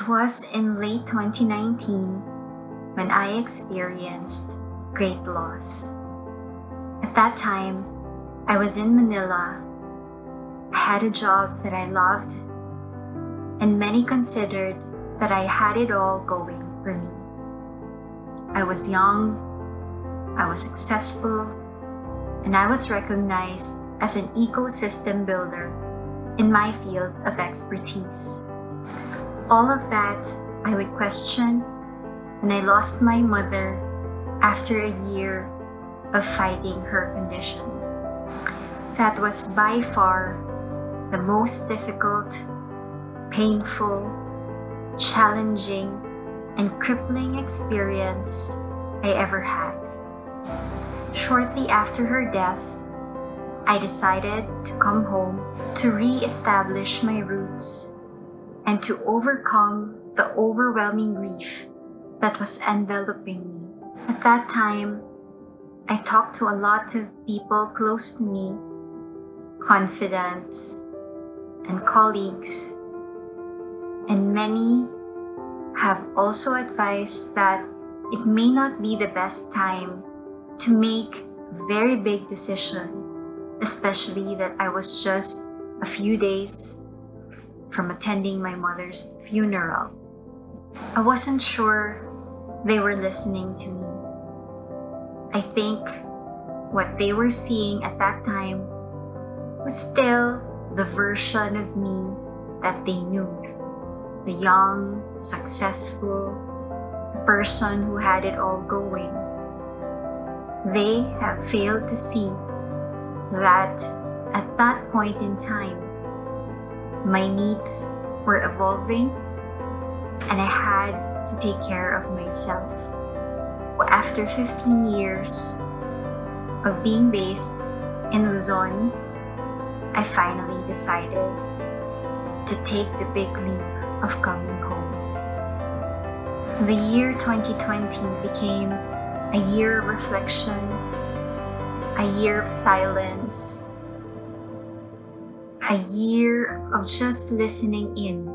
It was in late 2019 when I experienced great loss. At that time, I was in Manila. I had a job that I loved, and many considered that I had it all going for me. I was young, I was successful, and I was recognized as an ecosystem builder in my field of expertise. All of that I would question, and I lost my mother after a year of fighting her condition. That was by far the most difficult, painful, challenging, and crippling experience I ever had. Shortly after her death, I decided to come home to re-establish my roots and to overcome the overwhelming grief that was enveloping me. At that time, I talked to a lot of people close to me, confidants and colleagues, and many have also advised that it may not be the best time to make a very big decision, especially that I was just a few days from attending my mother's funeral. I wasn't sure they were listening to me. I think what they were seeing at that time was still the version of me that they knew. The young, successful, the person who had it all going. They have failed to see that at that point in time, my needs were evolving and I had to take care of myself. After 15 years of being based in Luzon, I finally decided to take the big leap of coming home. The year 2020 became a year of reflection, a year of silence, a year of just listening in.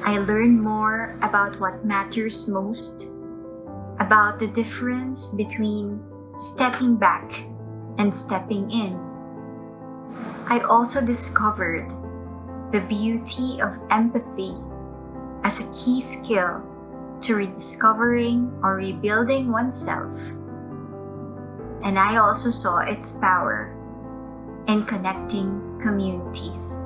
I learned more about what matters most, about the difference between stepping back and stepping in. I also discovered the beauty of empathy as a key skill to rediscovering or rebuilding oneself. And I also saw its power in connecting communities.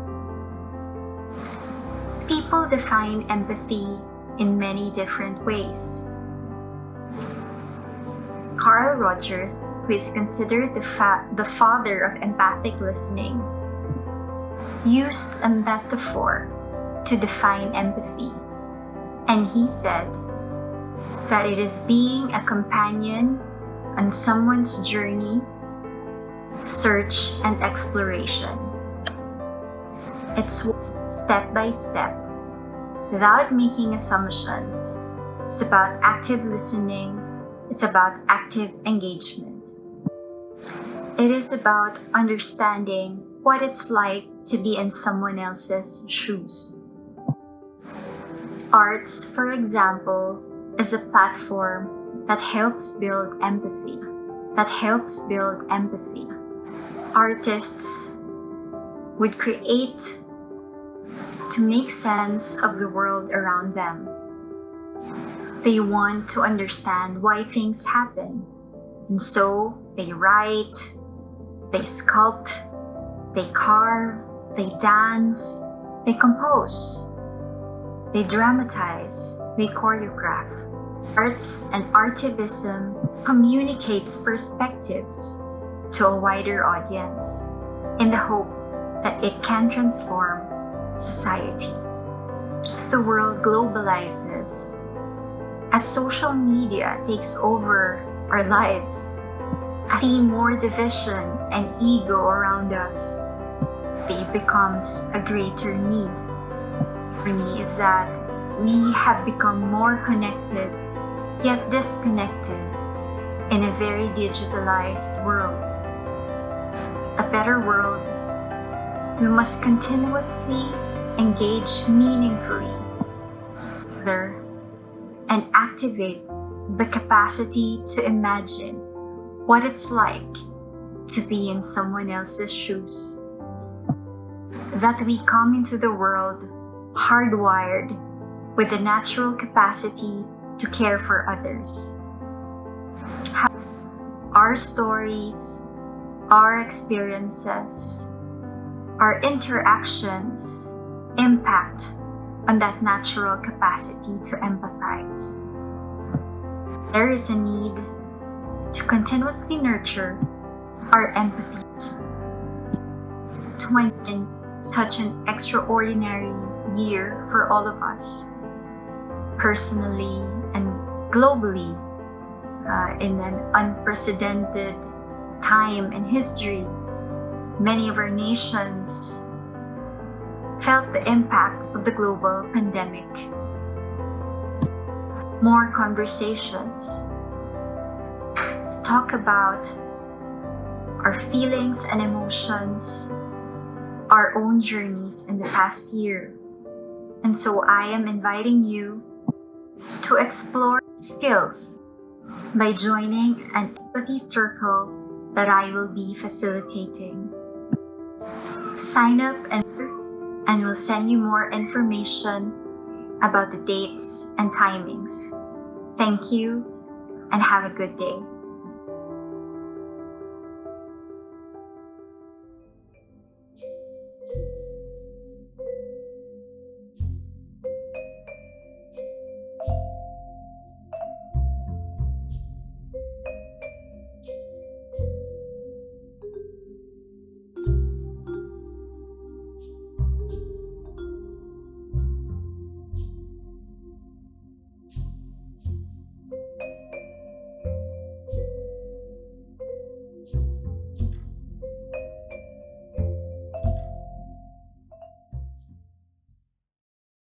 People define empathy in many different ways. Carl Rogers, who is considered the father of empathic listening, used a metaphor to define empathy, and he said that it is being a companion on someone's journey, search, and exploration. It's step by step, without making assumptions. It's about active listening. It's about active engagement. It is about understanding what it's like to be in someone else's shoes. Arts, for example, is a platform that helps build empathy. Artists would create to make sense of the world around them. They want to understand why things happen, and so they write, they sculpt, they carve, they dance, they compose, they dramatize, they choreograph. Arts and Artivism communicates perspectives to a wider audience in the hope that it can transform society. As the world globalizes, as social media takes over our lives, I see more division and ego around us. It becomes a greater need. For me is that we have become more connected, yet disconnected in a very digitalized world. A better world, we must continuously engage meaningfully other and activate the capacity to imagine what it's like to be in someone else's shoes. That we come into the world hardwired with the natural capacity to care for others. Our stories, our experiences, our interactions impact on that natural capacity to empathize. There is a need to continuously nurture our empathy. 2020, such an extraordinary year for all of us, personally and globally, in an unprecedented time in history. Many of our nations felt the impact of the global pandemic. More conversations to talk about our feelings and emotions, our own journeys in the past year. And so I am inviting you to explore skills by joining an empathy circle that I will be facilitating. Sign up and we'll send you more information about the dates and timings. Thank you and have a good day.